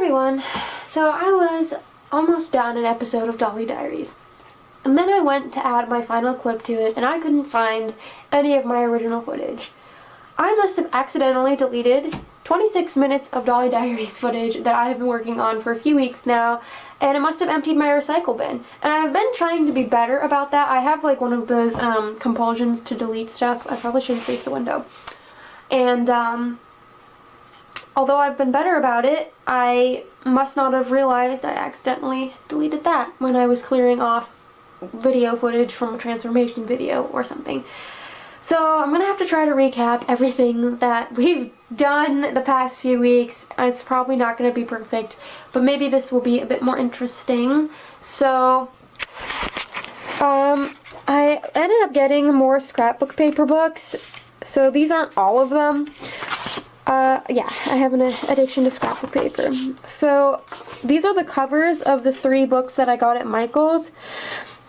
everyone. So I was almost done an episode of Dolly Diaries. And then I went to add my final clip to it and I couldn't find any of my original footage. I must have accidentally deleted 26 minutes of Dolly Diaries footage that I have been working on for a few weeks now, and it must have emptied my recycle bin. And I've been trying to be better about that. I have like one of those compulsions to delete stuff. I probably shouldn't face the window. And although I've been better about it, I must not have realized I accidentally deleted that when I was clearing off video footage from a transformation video or something. So I'm gonna have to try to recap everything that we've done the past few weeks. It's probably not gonna be perfect, but maybe this will be a bit more interesting. So I ended up getting more scrapbook paper books. So these aren't all of them. Yeah, I have an addiction to scrapbook paper. So these are the covers of the 3 books that I got at Michael's.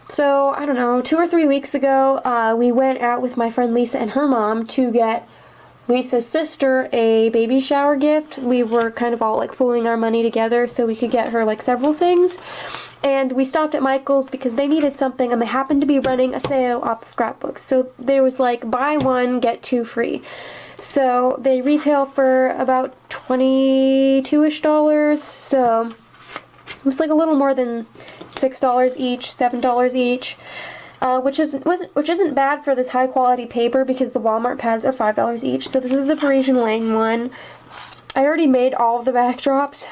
So, I don't know, 2 or 3 weeks ago, we went out with my friend Lisa and her mom to get Lisa's sister a baby shower gift. We were kind of all like pooling our money together so we could get her like several things. And we stopped at Michael's because they needed something and they happened to be running a sale off the scrapbooks. So there was like buy 1, get 2 free. So they retail for about $22-ish. So it was like a little more than $6 each, $7 each, which isn't bad for this high quality paper because the Walmart pads are $5 each. So this is the Parisian Lane one. I already made all of the backdrops.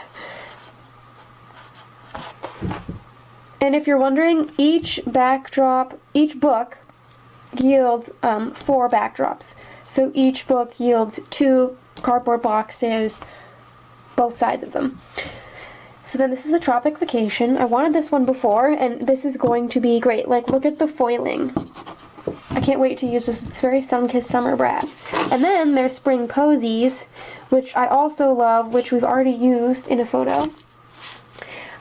And if you're wondering, each book yields 4 backdrops. So each book yields 2 cardboard boxes, both sides of them. So then this is the Tropic Vacation. I wanted this one before, and this is going to be great. Like, look at the foiling. I can't wait to use this. It's very sun-kissed summer brats. And then there's Spring Posies, which I also love, which we've already used in a photo.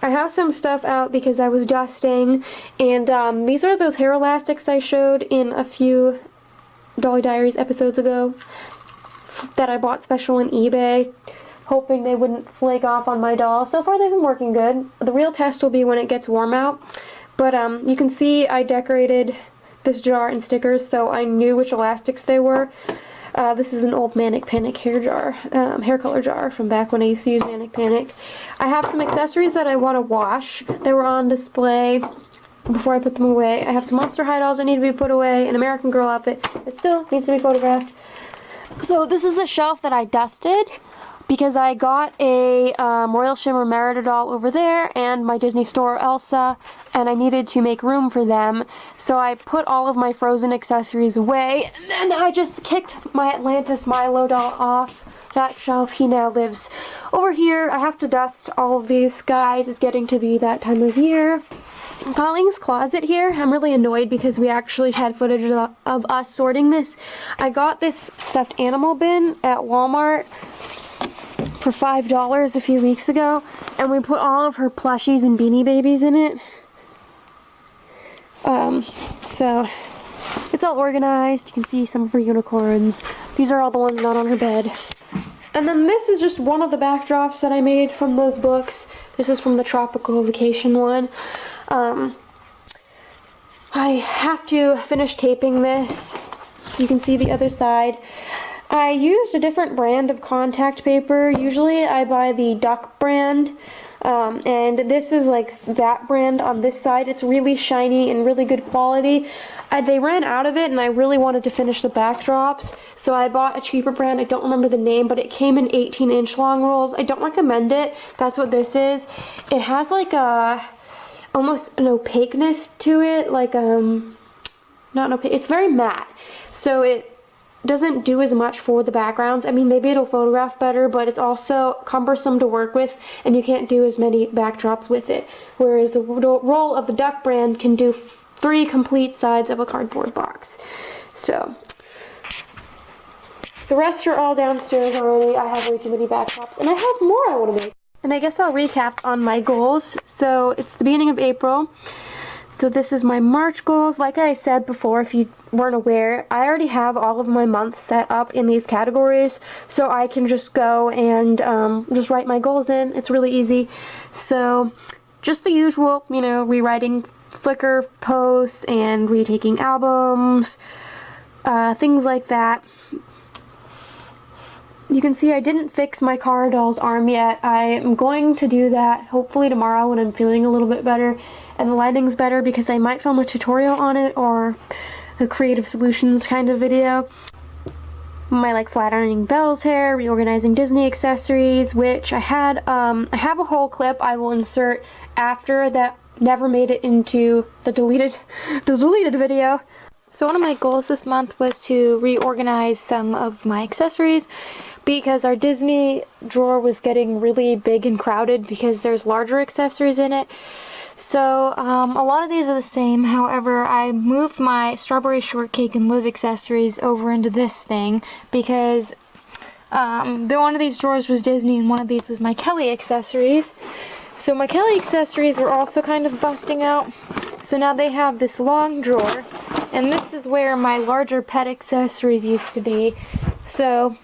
I have some stuff out because I was dusting, and these are those hair elastics I showed in a few Dolly Diaries episodes ago that I bought special on eBay, hoping they wouldn't flake off on my doll. So far they've been working good. The real test will be when it gets warm out. But you can see I decorated this jar in stickers so I knew which elastics they were. This is an old Manic Panic hair color jar from back when I used to use Manic Panic. I have some accessories that I want to wash. They were on display before I put them away. I have some Monster High dolls that need to be put away, an American Girl outfit that still needs to be photographed. So this is a shelf that I dusted because I got a Royal Shimmer Merida doll over there and my Disney Store Elsa, and I needed to make room for them. So I put all of my Frozen accessories away, and then I just kicked my Atlantis Milo doll off that shelf. He now lives over here. I have to dust all of these guys. It's getting to be that time of year. In Colleen's closet here, I'm really annoyed because we actually had footage of us sorting this. I got this stuffed animal bin at Walmart for $5 a few weeks ago, and we put all of her plushies and Beanie Babies in it. So it's all organized. You can see some of her unicorns. These are all the ones not on her bed. And then this is just one of the backdrops that I made from those books. This is from the Tropical Vacation one. I have to finish taping this. You can see the other side. I used a different brand of contact paper. Usually I buy the Duck brand, and this is like that brand on this side. It's really shiny and really good quality. They ran out of it and I really wanted to finish the backdrops, so I bought a cheaper brand. I don't remember the name, but it came in 18-inch long rolls. I don't recommend it. That's what this is. It has like almost an opaqueness to it, like not an opaque, it's very matte, so it doesn't do as much for the backgrounds. I mean, maybe it'll photograph better, but it's also cumbersome to work with and you can't do as many backdrops with it, whereas the roll of the Duck brand can do 3 complete sides of a cardboard box. So the rest are all downstairs already. I have way too many backdrops and I have more I want to make. And I guess I'll recap on my goals. So it's the beginning of April. So this is my March goals. Like I said before, if you weren't aware, I already have all of my months set up in these categories, so I can just go and just write my goals in. It's really easy. So just the usual, you know, rewriting Flickr posts and retaking albums, things like that. You can see I didn't fix my car doll's arm yet. I am going to do that hopefully tomorrow when I'm feeling a little bit better and the lighting's better, because I might film a tutorial on it or a creative solutions kind of video. My like flat ironing Belle's hair, reorganizing Disney accessories, which I have a whole clip I will insert after that never made it into the deleted video. So one of my goals this month was to reorganize some of my accessories, because our Disney drawer was getting really big and crowded because there's larger accessories in it. So a lot of these are the same. However, I moved my strawberry shortcake and live accessories over into this thing because one of these drawers was Disney and one of these was my Kelly accessories. So my Kelly accessories are also kind of busting out. So now they have this long drawer, and this is where my larger pet accessories used to be. So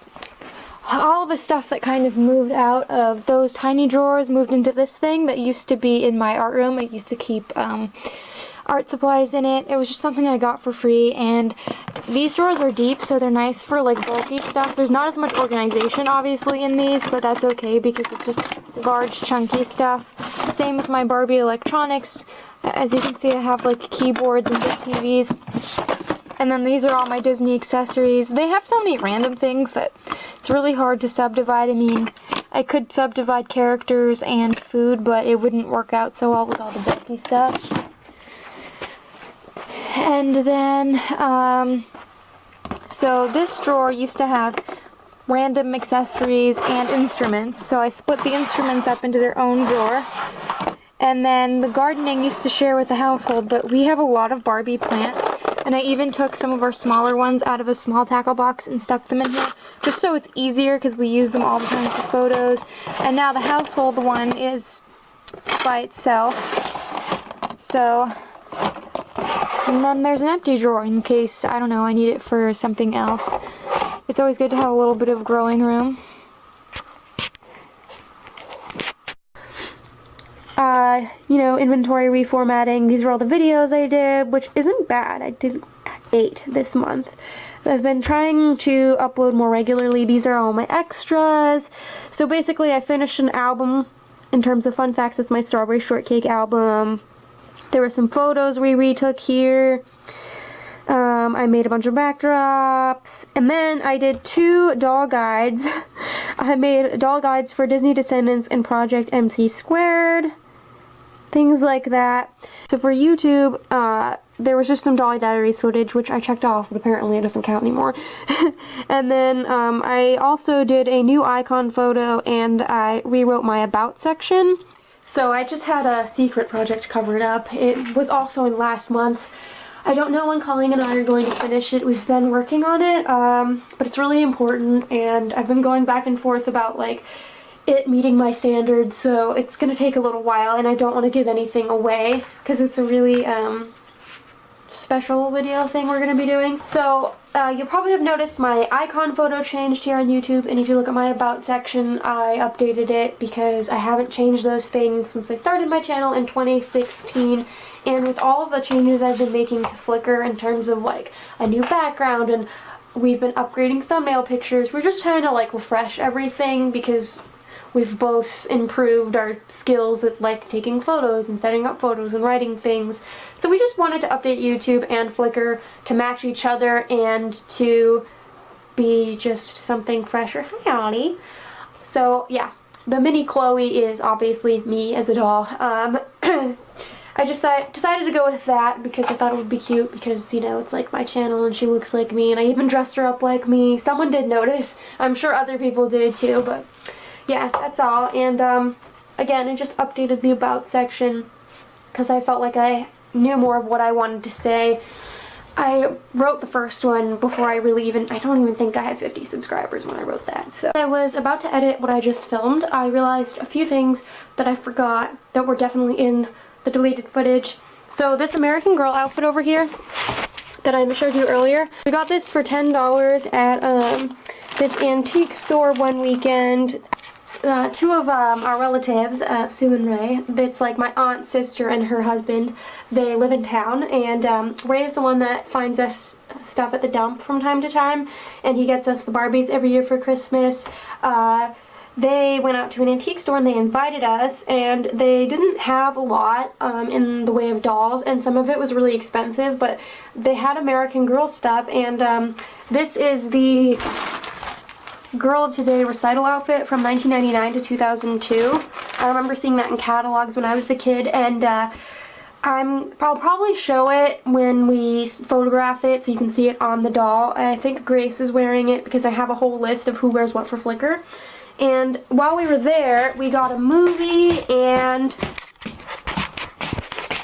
all of the stuff that kind of moved out of those tiny drawers moved into this thing that used to be in my art room. I used to keep art supplies in it. It was just something I got for free, and these drawers are deep, so they're nice for like bulky stuff. There's not as much organization obviously in these, but that's okay because it's just large chunky stuff. Same with my Barbie electronics. As you can see, I have like keyboards and big TVs. And then these are all my Disney accessories. They have so many random things that it's really hard to subdivide. I mean, I could subdivide characters and food, but it wouldn't work out so well with all the bulky stuff. And then, so this drawer used to have random accessories and instruments. So I split the instruments up into their own drawer. And then the gardening used to share with the household, but we have a lot of Barbie plants. And I even took some of our smaller ones out of a small tackle box and stuck them in here, just so it's easier because we use them all the time for photos. And now the household one is by itself. So, and then there's an empty drawer in case, I don't know, I need it for something else. It's always good to have a little bit of growing room. You know, inventory reformatting. These are all the videos I did, which isn't bad. I did 8 this month. I've been trying to upload more regularly. These are all my extras. So basically, I finished an album. In terms of fun facts, it's my Strawberry Shortcake album. There were some photos we retook here. I made a bunch of backdrops. And then I did 2 doll guides. I made doll guides for Disney Descendants and Project MC Squared. Things like that. So for YouTube, there was just some Dolly Diaries footage, which I checked off, but apparently it doesn't count anymore. And then I also did a new icon photo, and I rewrote my About section. So I just had a secret project covered up. It was also in last month. I don't know when Colleen and I are going to finish it. We've been working on it, but it's really important, and I've been going back and forth about like it meeting my standards, so it's gonna take a little while, and I don't want to give anything away because it's a really special video thing we're gonna be doing. So you'll probably have noticed my icon photo changed here on YouTube, and if you look at my About section, I updated it because I haven't changed those things since I started my channel in 2016. And with all of the changes I've been making to Flickr in terms of like a new background, and we've been upgrading thumbnail pictures, we're just trying to like refresh everything because we've both improved our skills at like taking photos and setting up photos and writing things. So we just wanted to update YouTube and Flickr to match each other and to be just something fresher. Hi, Ollie. So yeah, the mini Chloe is obviously me as a doll. I just decided to go with that because I thought it would be cute because, you know, it's like my channel and she looks like me, and I even dressed her up like me. Someone did notice. I'm sure other people did too, but yeah, that's all. And again, I just updated the About section because I felt like I knew more of what I wanted to say. I wrote the first one before I don't even think I had 50 subscribers when I wrote that. So I was about to edit what I just filmed. I realized a few things that I forgot that were definitely in the deleted footage. So this American Girl outfit over here that I showed you earlier, we got this for $10 at this antique store one weekend. Two of our relatives, Sue and Ray, it's like my aunt, sister, and her husband, they live in town, and Ray is the one that finds us stuff at the dump from time to time, and he gets us the Barbies every year for Christmas. They went out to an antique store and they invited us, and they didn't have a lot in the way of dolls, and some of it was really expensive, but they had American Girl stuff, and this is the Girl of Today recital outfit from 1999 to 2002. I remember seeing that in catalogs when I was a kid, and I'll probably show it when we photograph it so you can see it on the doll. I think Grace is wearing it because I have a whole list of who wears what for Flickr. And while we were there, we got a movie, and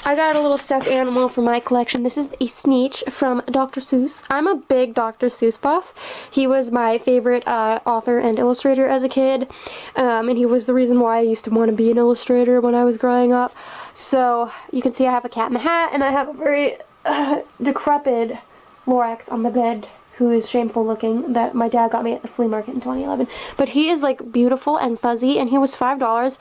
I got a little stuffed animal from my collection. This is a Sneetch from Dr. Seuss. I'm a big Dr. Seuss buff. He was my favorite author and illustrator as a kid, and he was the reason why I used to want to be an illustrator when I was growing up. So you can see I have a cat in the hat, and I have a very decrepit Lorax on the bed who is shameful looking that my dad got me at the flea market in 2011. But he is like beautiful and fuzzy, and he was $5.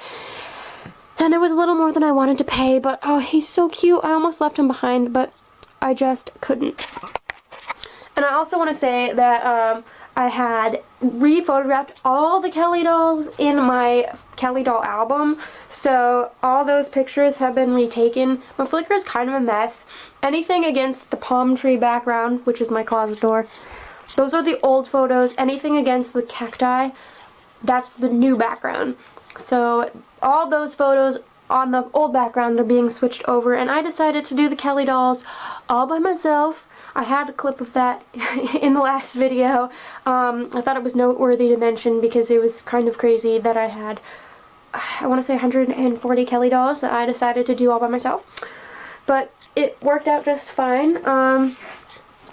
And it was a little more than I wanted to pay, but oh, he's so cute. I almost left him behind, but I just couldn't. And I also want to say that I had re-photographed all the Kelly dolls in my Kelly doll album, so all those pictures have been retaken. My Flickr is kind of a mess. Anything against the palm tree background, which is my closet door, those are the old photos. Anything against the cacti, that's the new background. So all those photos on the old background are being switched over, and I decided to do the Kelly dolls all by myself. I had a clip of that in the last video. I thought it was noteworthy to mention because it was kind of crazy that I had, I want to say 140 Kelly dolls that I decided to do all by myself. But it worked out just fine.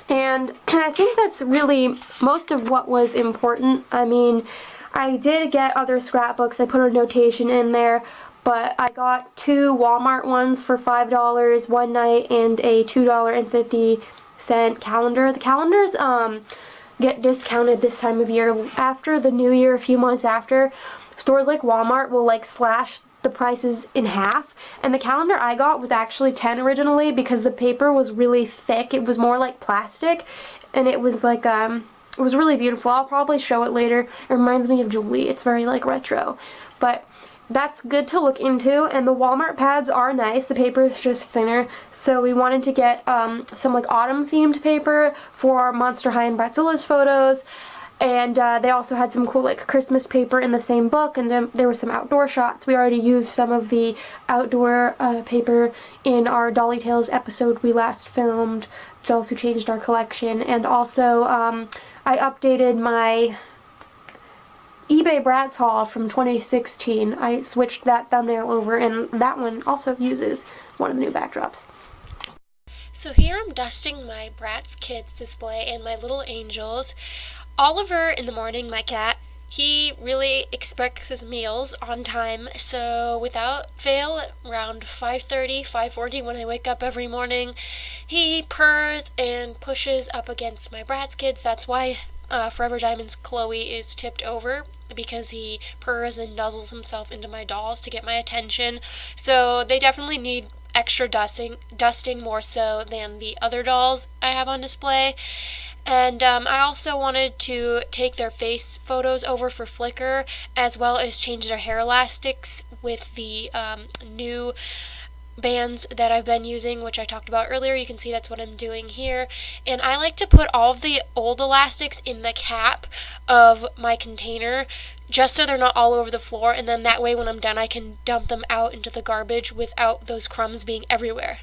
And I think that's really most of what was important. I mean, I did get other scrapbooks. I put a notation in there, but I got 2 Walmart ones for $5 one night and a $2.50 calendar. The calendars get discounted this time of year. After the new year, a few months after, stores like Walmart will like slash the prices in half, and the calendar I got was actually $10 originally because the paper was really thick. It was more like plastic, and it was like it was really beautiful. I'll probably show it later. It reminds me of Julie. It's very like retro, but that's good to look into. And the Walmart pads are nice. The paper is just thinner, so we wanted to get some like autumn themed paper for Monster High and Bratzilla's photos. And they also had some cool like Christmas paper in the same book, and then there were some outdoor shots. We already used some of the outdoor paper in our Dolly Tales episode we last filmed, Dolls Who Changed Our Collection. And also I updated my eBay Bratz haul from 2016. I switched that thumbnail over, and that one also uses one of the new backdrops. So here I'm dusting my Bratz Kids display and my little angels. Oliver in the morning, my cat, he really expects his meals on time, so without fail, around 5:30, 5:40 when I wake up every morning, he purrs and pushes up against my Bratz Kids. That's why Forever Diamond's Chloe is tipped over, because he purrs and nuzzles himself into my dolls to get my attention. So they definitely need extra dusting more so than the other dolls I have on display. And I also wanted to take their face photos over for Flickr, as well as change their hair elastics with the new bands that I've been using, which I talked about earlier. You can see that's what I'm doing here. And I like to put all of the old elastics in the cap of my container, just so they're not all over the floor, and then that way when I'm done I can dump them out into the garbage without those crumbs being everywhere.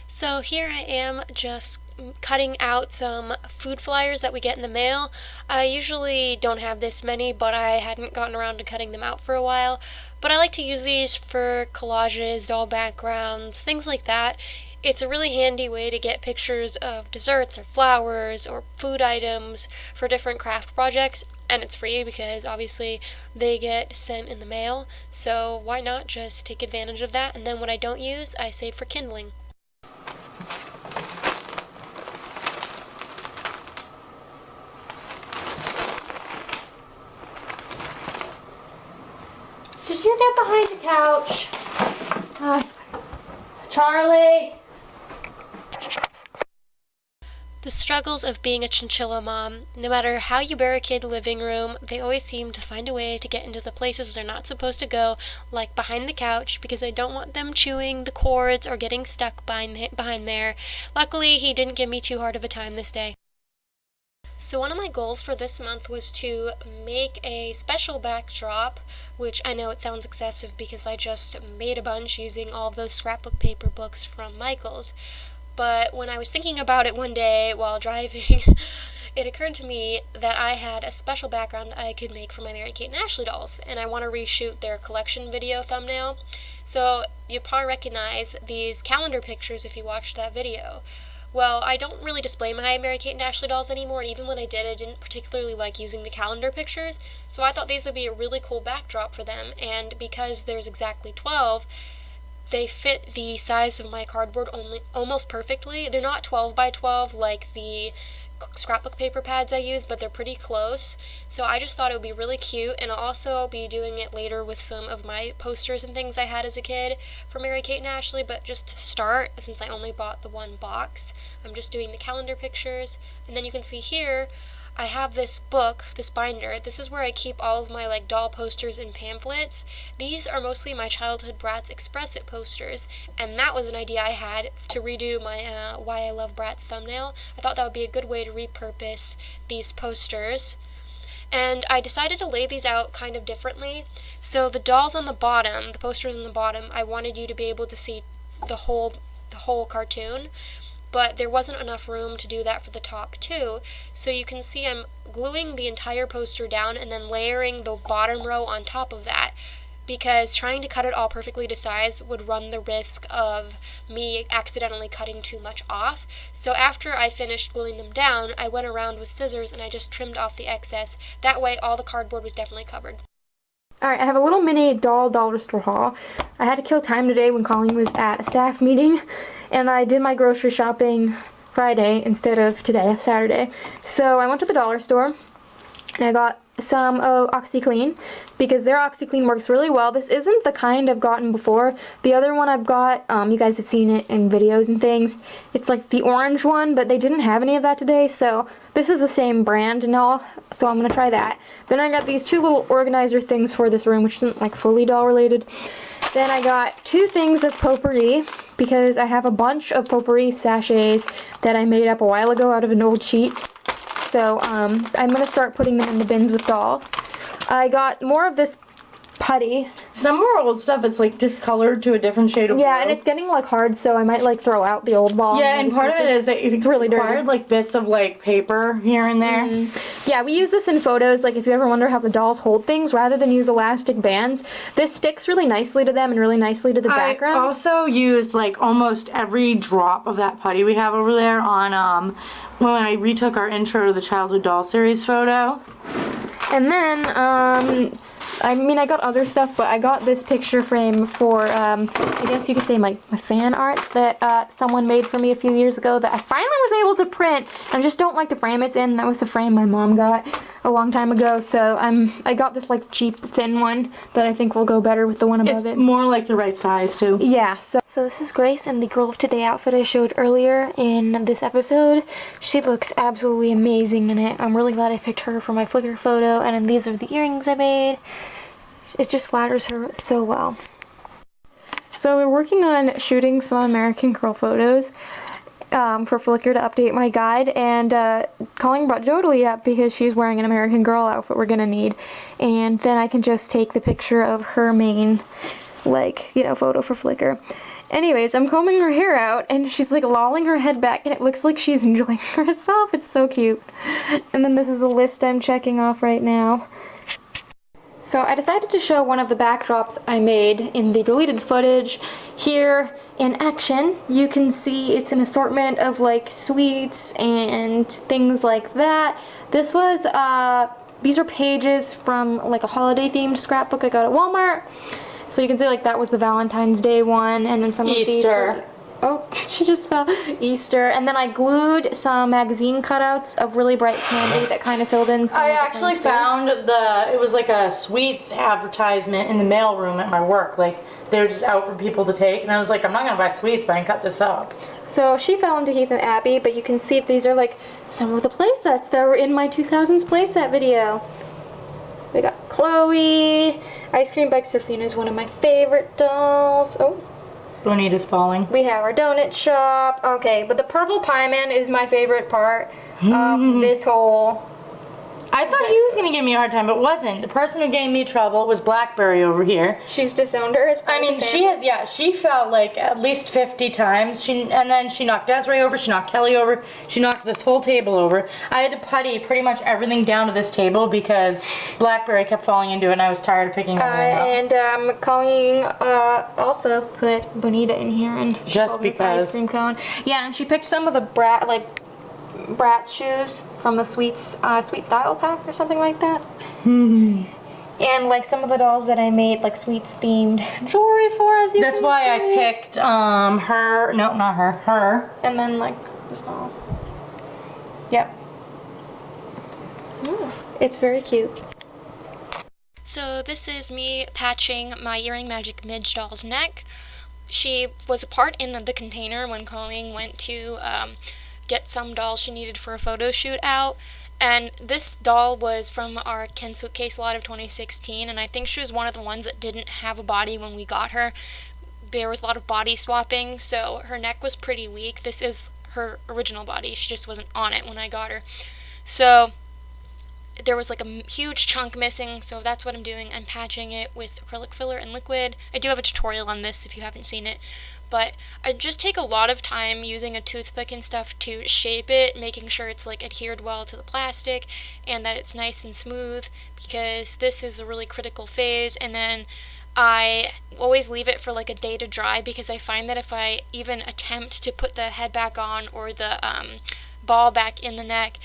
So here I am just cutting out some food flyers that we get in the mail. I usually don't have this many, but I hadn't gotten around to cutting them out for a while. But I like to use these for collages, doll backgrounds, things like that. It's a really handy way to get pictures of desserts or flowers or food items for different craft projects, and it's free because obviously they get sent in the mail, so why not just take advantage of that, and then what I don't use, I save for kindling. Charlie, the couch. Charlie. The struggles of being a chinchilla mom. No matter how you barricade the living room, they always seem to find a way to get into the places they're not supposed to go, like behind the couch, because I don't want them chewing the cords or getting stuck behind there. Luckily, he didn't give me too hard of a time this day. So one of my goals for this month was to make a special backdrop, which I know it sounds excessive because I just made a bunch using all of those scrapbook paper books from Michael's. But when I was thinking about it one day while driving, it occurred to me that I had a special background I could make for my Mary-Kate and Ashley dolls, and I want to reshoot their collection video thumbnail. So you probably recognize these calendar pictures if you watched that video. Well, I don't really display my Mary-Kate and Ashley dolls anymore, and even when I did, I didn't particularly like using the calendar pictures, so I thought these would be a really cool backdrop for them, and because there's exactly 12, they fit the size of my cardboard almost perfectly. They're not 12 by 12 like the scrapbook paper pads I use, but they're pretty close. So I just thought it would be really cute, and I'll also be doing it later with some of my posters and things I had as a kid for Mary-Kate and Ashley, but just to start, since I only bought the one box, I'm just doing the calendar pictures. And then you can see here, I have this book, this binder. This is where I keep all of my doll posters and pamphlets. These are mostly my childhood Bratz Express It posters, and that was an idea I had to redo my Why I Love Bratz thumbnail. I thought that would be a good way to repurpose these posters. And I decided to lay these out kind of differently. So the dolls on the bottom, the posters on the bottom, I wanted you to be able to see the whole cartoon. But there wasn't enough room to do that for the top too, so you can see I'm gluing the entire poster down and then layering the bottom row on top of that, because trying to cut it all perfectly to size would run the risk of me accidentally cutting too much off. So after I finished gluing them down, I went around with scissors and I just trimmed off the excess. That way all the cardboard was definitely covered. Alright, I have a little mini dollar store haul. I had to kill time today when Colleen was at a staff meeting, and I did my grocery shopping Friday instead of today, Saturday. So I went to the dollar store, and I got some OxyClean, because their OxyClean works really well. This isn't the kind I've gotten before. The other one I've got, you guys have seen it in videos and things. It's like the orange one, but they didn't have any of that today, so this is the same brand and all, so I'm gonna try that. Then I got these two little organizer things for this room, which isn't fully doll related. Then I got two things of potpourri, because I have a bunch of potpourri sachets that I made up a while ago out of an old sheet. So I'm going to start putting them in the bins with dolls. I got more of this putty. Some more old stuff, it's discolored to a different shade of blue. Yeah, and it's getting hard, so I might throw out the old ball. Yeah, and part of it is that it's really dirty. bits of paper here and there. Mm-hmm. Yeah, we use this in photos. If you ever wonder how the dolls hold things, rather than use elastic bands, this sticks really nicely to them and really nicely to the background. I also used almost every drop of that putty we have over there on when I retook our intro to the childhood doll series photo. And then I got other stuff, but I got this picture frame for, I guess you could say my fan art that someone made for me a few years ago that I finally was able to print. I just don't like the frame it's in. That was the frame my mom got a long time ago, so I got this cheap thin one that I think will go better with the one above it. It's more the right size too. Yeah, so this is Grace in the Girl of Today outfit I showed earlier in this episode. She looks absolutely amazing in it. I'm really glad I picked her for my Flickr photo, and then these are the earrings I made. It just flatters her so well. So we're working on shooting some American Girl photos for Flickr to update my guide, and Colleen brought Jodie up because she's wearing an American Girl outfit we're gonna need, and then I can just take the picture of her main photo for Flickr. Anyways, I'm combing her hair out, and she's lolling her head back, and it looks like she's enjoying herself. It's so cute. And then this is the list I'm checking off right now. So I decided to show one of the backdrops I made in the deleted footage. Here in action, you can see it's an assortment of sweets and things like that. This was, these are pages from a holiday themed scrapbook I got at Walmart. So you can see that was the Valentine's Day one, and then some of these were, oh, She just fell. Easter. And then I glued some magazine cutouts of really bright candy that kind of filled in some I of the actually places. found it was like a sweets advertisement in the mailroom at my work. Like, they were just out for people to take. And I was like, I'm not going to buy sweets, but I can cut this up. So she fell into Heath and Abby, but you can see these are like some of the play sets that were in my 2000s playset video. We got Chloe. Ice Cream Bike Sophina is one of my favorite dolls. Oh. Bonita's falling. We have our donut shop. Okay, but the purple pie man is my favorite part of this whole... I thought he was going to give me a hard time, but wasn't. The person who gave me trouble was Blackberry over here. She's disowned her as part I of the mean, family. she fell like at least 50 times. And then she knocked Desiree over, she knocked Kelly over, she knocked this whole table over. I had to putty pretty much everything down to this table because Blackberry kept falling into it and I was tired of picking everything up. And Colleen also put Bonita in here and she Just sold this because. ice cream cone. Yeah, and she picked some of the Bratz shoes from the Sweet Style pack or something like that. And like some of the dolls that I made like Sweets themed jewelry for, as you That's can why I see. picked her, no, not her. And then like this doll. Yep. Ooh, it's very cute. So this is me patching my Earring Magic Midge doll's neck. She was a part in the container when Colleen went to get some dolls she needed for a photo shoot out. And this doll was from our Ken Suitcase lot of 2016, and I think she was one of the ones that didn't have a body when we got her. There was a lot of body swapping, so her neck was pretty weak. This is her original body, she just wasn't on it when I got her. So there was like a huge chunk missing, so that's what I'm doing. I'm patching it with acrylic filler and liquid. I do have a tutorial on this if you haven't seen it. But I just take a lot of time using a toothpick and stuff to shape it, making sure it's like adhered well to the plastic and that it's nice and smooth, because this is a really critical phase. And then I always leave it for like a day to dry, because I find that if I even attempt to put the head back on or the ball back in the neck,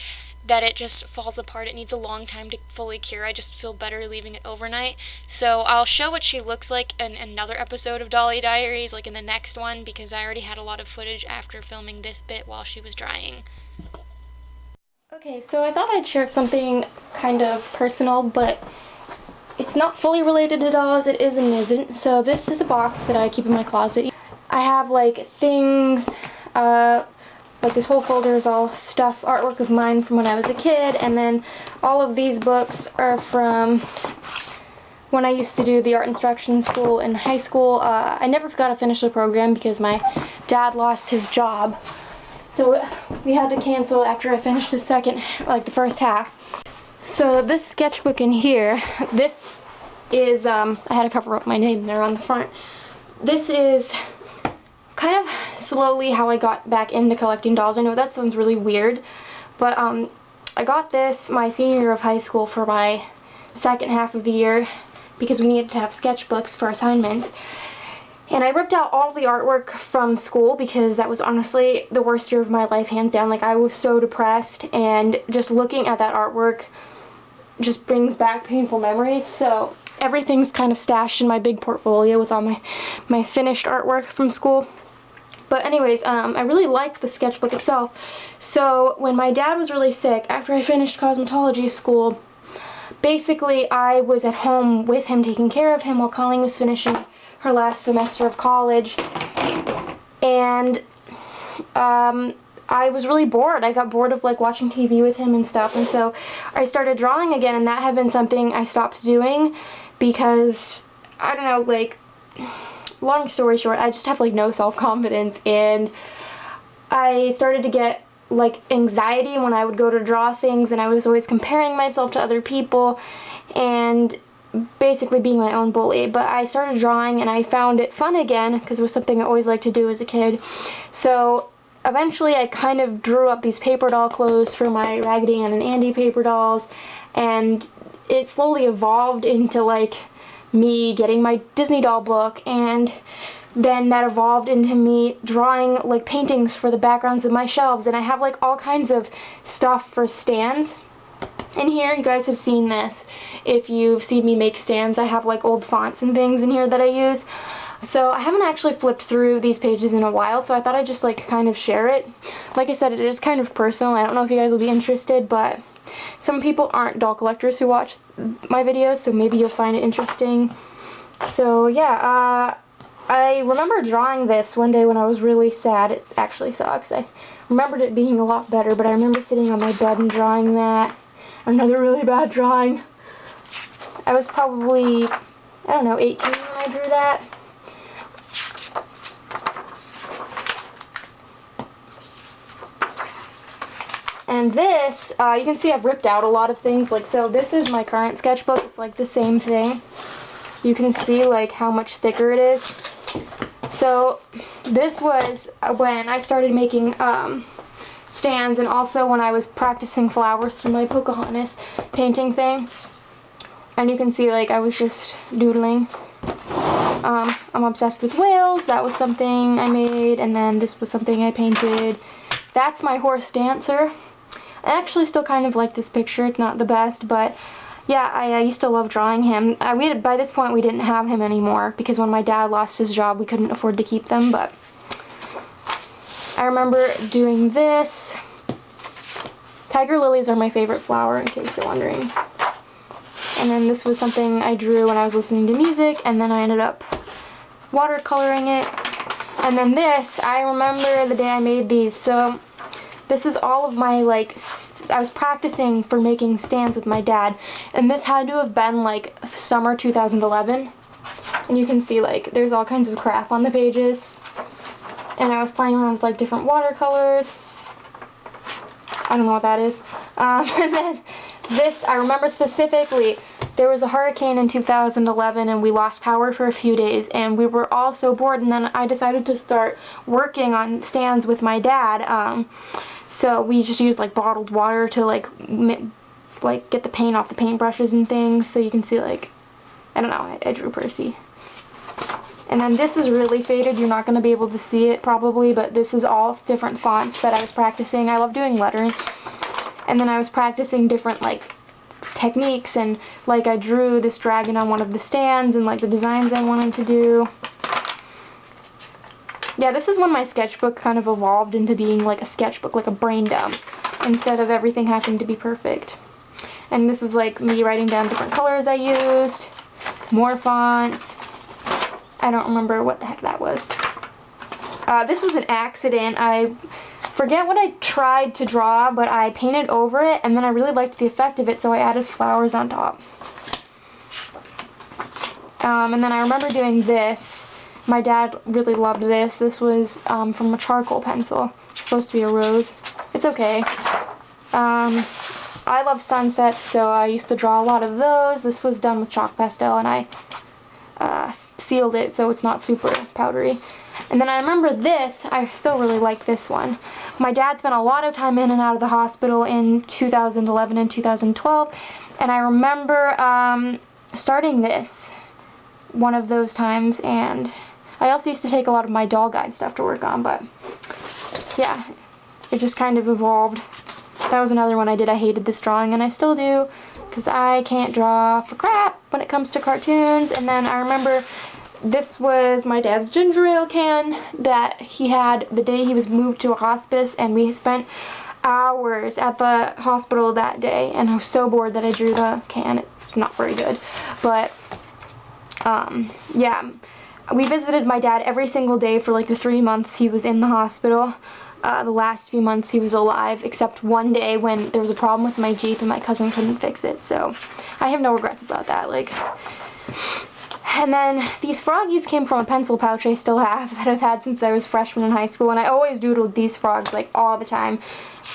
that it just falls apart. It needs a long time to fully cure. I just feel better leaving it overnight. So I'll show what she looks like in another episode of Dolly Diaries, like in the next one, because I already had a lot of footage after filming this bit while she was drying. Okay, so I thought I'd share something kind of personal, but it's not fully related to dolls. It is and isn't. So this is a box that I keep in my closet. I have like things, like this whole folder is all stuff, artwork of mine from when I was a kid, and then all of these books are from when I used to do the art instruction school in high school. I never got to finish the program because my dad lost his job, so we had to cancel after I finished the first half. So this sketchbook in here, this is, I had to cover up my name there on the front. This is kind of slowly how I got back into collecting dolls. I know that sounds really weird, but I got this my senior year of high school for my second half of the year because we needed to have sketchbooks for assignments. And I ripped out all the artwork from school because that was honestly the worst year of my life, hands down. Like, I was so depressed, and just looking at that artwork just brings back painful memories. So everything's kind of stashed in my big portfolio with all my finished artwork from school. But anyways, I really liked the sketchbook itself. So when my dad was really sick, after I finished cosmetology school, basically I was at home with him, taking care of him while Colleen was finishing her last semester of college. And I was really bored. I got bored of like watching TV with him and stuff. And so I started drawing again, and that had been something I stopped doing because, I don't know, like, long story short, I just have like no self-confidence, and I started to get like anxiety when I would go to draw things, and I was always comparing myself to other people and basically being my own bully. But I started drawing and I found it fun again because it was something I always liked to do as a kid. So eventually I kind of drew up these paper doll clothes for my Raggedy Ann and Andy paper dolls, and it slowly evolved into like me getting my Disney doll book, and then that evolved into me drawing like paintings for the backgrounds of my shelves. And I have like all kinds of stuff for stands in here. You guys have seen this if you've seen me make stands. I have like old fonts and things in here that I use. So I haven't actually flipped through these pages in a while, so I thought I'd just like kind of share it. Like I said, it is kind of personal. I don't know if you guys will be interested, but some people aren't doll collectors who watch my videos, so maybe you'll find it interesting. So yeah, I remember drawing this one day when I was really sad. It actually sucks. I remembered it being a lot better, but I remember sitting on my bed and drawing that. Another really bad drawing. I was probably, I don't know, 18 when I drew that. And this, you can see I've ripped out a lot of things. Like, so this is my current sketchbook. It's like the same thing. You can see like how much thicker it is. So this was when I started making stands, and also when I was practicing flowers for my Pocahontas painting thing. And you can see like I was just doodling. I'm obsessed with whales. That was something I made, and then this was something I painted. That's my horse dancer. I actually still kind of like this picture. It's not the best, but yeah, I used to love drawing him. By this point, we didn't have him anymore because when my dad lost his job, we couldn't afford to keep them, but I remember doing this. Tiger lilies are my favorite flower, in case you're wondering. And then this was something I drew when I was listening to music, and then I ended up watercoloring it. And then this, I remember the day I made these. So this is all of my, like, I was practicing for making stands with my dad, and this had to have been like summer 2011. And you can see like there's all kinds of crap on the pages. And I was playing around with like different watercolors. I don't know what that is. And then this, I remember specifically, there was a hurricane in 2011 and we lost power for a few days, and we were all so bored, and then I decided to start working on stands with my dad. So we just used like bottled water to like get the paint off the paintbrushes and things. So you can see like, I don't know, I drew Percy. And then this is really faded. You're not going to be able to see it probably, but this is all different fonts that I was practicing. I love doing lettering. And then I was practicing different like techniques, and like I drew this dragon on one of the stands and like the designs I wanted to do. Yeah, this is when my sketchbook kind of evolved into being like a sketchbook, like a brain dump, instead of everything having to be perfect. And this was like me writing down different colors I used, more fonts. I don't remember what the heck that was. This was an accident. I forget what I tried to draw, but I painted over it, and then I really liked the effect of it, so I added flowers on top. And then I remember doing this. My dad really loved this. This was from a charcoal pencil. It's supposed to be a rose. It's okay. I love sunsets, so I used to draw a lot of those. This was done with chalk pastel, and I sealed it so it's not super powdery. And then I remember this. I still really like this one. My dad spent a lot of time in and out of the hospital in 2011 and 2012, and I remember starting this one of those times, and I also used to take a lot of my doll guide stuff to work on, but yeah, it just kind of evolved. That was another one I did. I hated this drawing, and I still do, because I can't draw for crap when it comes to cartoons. And then I remember this was my dad's ginger ale can that he had the day he was moved to a hospice, and we spent hours at the hospital that day, and I was so bored that I drew the can. It's not very good, but yeah, we visited my dad every single day for like the 3 months he was in the hospital. The last few months he was alive, except one day when there was a problem with my Jeep and my cousin couldn't fix it, so I have no regrets about that. Like, and then these froggies came from a pencil pouch I still have that I've had since I was freshman in high school, and I always doodled these frogs like all the time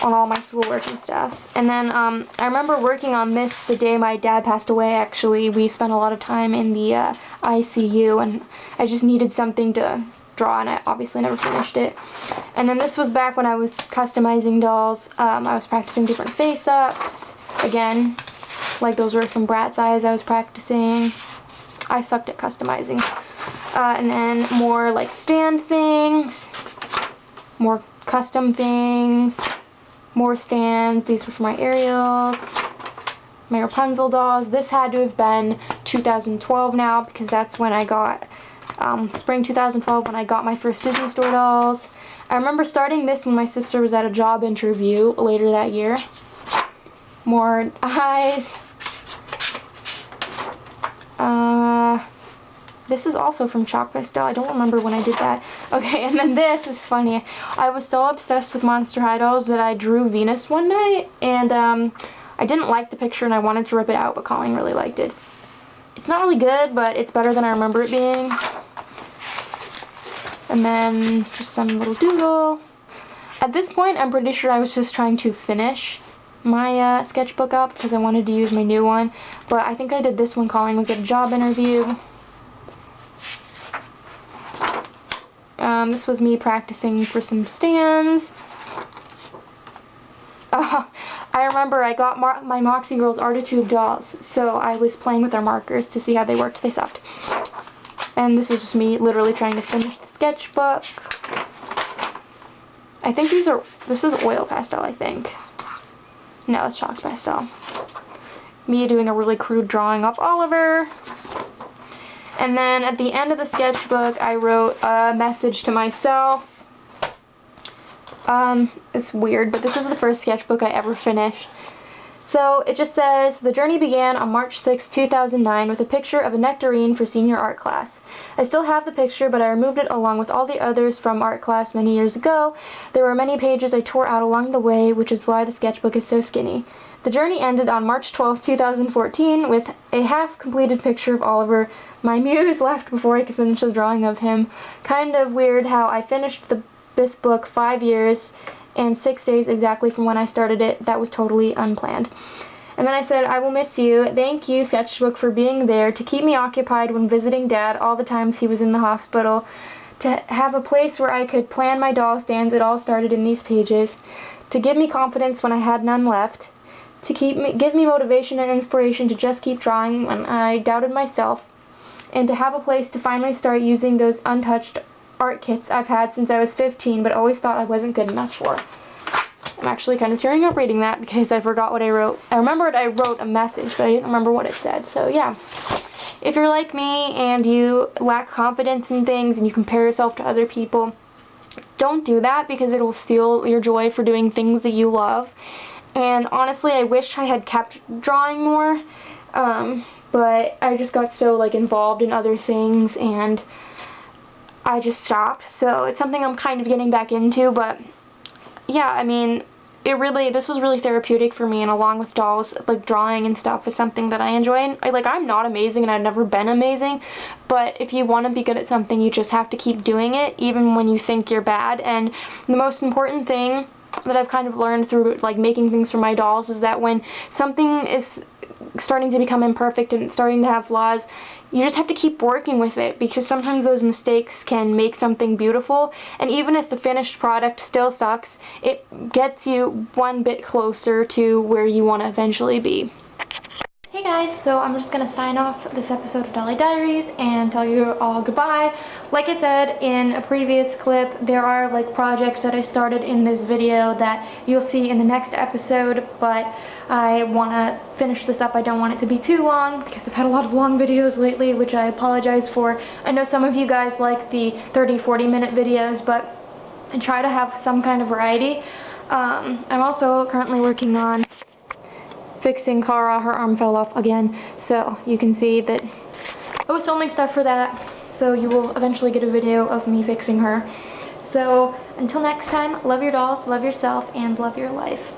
on all my schoolwork and stuff. And then I remember working on this the day my dad passed away. Actually, we spent a lot of time in the ICU, and I just needed something to draw, and I obviously never finished it. And then this was back when I was customizing dolls. I was practicing different face-ups. Again, like those were some Bratz eyes I was practicing. I sucked at customizing. And then more like stand things, more custom things, more stands. These were for my Ariels, my Rapunzel dolls. This had to have been 2012 now, because that's when I got spring 2012 when I got my first Disney Store dolls. I remember starting this when my sister was at a job interview later that year. More eyes. This is also from Chalk Pastel. I don't remember when I did that. Okay, and then this is funny. I was so obsessed with Monster High dolls that I drew Venus one night, and I didn't like the picture and I wanted to rip it out, but Colleen really liked it. It's not really good, but it's better than I remember it being. And then just some little doodle. At this point, I'm pretty sure I was just trying to finish my sketchbook up because I wanted to use my new one. But I think I did this when Colleen was at a job interview. This was me practicing for some stands. I remember I got my Moxie Girls Artitube dolls, so I was playing with their markers to see how they worked. They sucked. And this was just me literally trying to finish the sketchbook. I think this is oil pastel, I think. No, it's chalk pastel. Me doing a really crude drawing of Oliver. And then at the end of the sketchbook, I wrote a message to myself. It's weird, but this was the first sketchbook I ever finished. So it just says, the journey began on March 6, 2009 with a picture of a nectarine for senior art class. I still have the picture, but I removed it along with all the others from art class many years ago. There were many pages I tore out along the way, which is why the sketchbook is so skinny. The journey ended on March 12, 2014 with a half-completed picture of Oliver. My muse left before I could finish the drawing of him. Kind of weird how I finished this book 5 years and 6 days exactly from when I started it. That was totally unplanned. And then I said, I will miss you. Thank you, sketchbook, for being there to keep me occupied when visiting Dad all the times he was in the hospital. To have a place where I could plan my doll stands, it all started in these pages. To give me confidence when I had none left. To give me motivation and inspiration to just keep drawing when I doubted myself. And to have a place to finally start using those untouched art kits I've had since I was 15 but always thought I wasn't good enough for. I'm actually kind of tearing up reading that because I forgot what I wrote. I remembered I wrote a message, but I didn't remember what it said. So yeah, if you're like me and you lack confidence in things and you compare yourself to other people, don't do that because it will steal your joy for doing things that you love. And honestly, I wish I had kept drawing more, but I just got so involved in other things and I just stopped. So it's something I'm kind of getting back into, but yeah, I mean, this was really therapeutic for me, and along with dolls, drawing and stuff is something that I enjoy. And I'm not amazing and I've never been amazing, but if you want to be good at something, you just have to keep doing it even when you think you're bad. And the most important thing that I've kind of learned through making things for my dolls is that when something is starting to become imperfect and it's starting to have flaws, you just have to keep working with it, because sometimes those mistakes can make something beautiful, and even if the finished product still sucks, it gets you one bit closer to where you want to eventually be. Hey guys, so I'm just going to sign off this episode of Dolly Diaries and tell you all goodbye. Like I said in a previous clip, there are projects that I started in this video that you'll see in the next episode, but I want to finish this up. I don't want it to be too long because I've had a lot of long videos lately, which I apologize for. I know some of you guys like the 30-40 minute videos, but I try to have some kind of variety. I'm also currently working on fixing Cara. Her arm fell off again, so you can see that I was filming stuff for that, so you will eventually get a video of me fixing her. So until next time, love your dolls, love yourself, and love your life.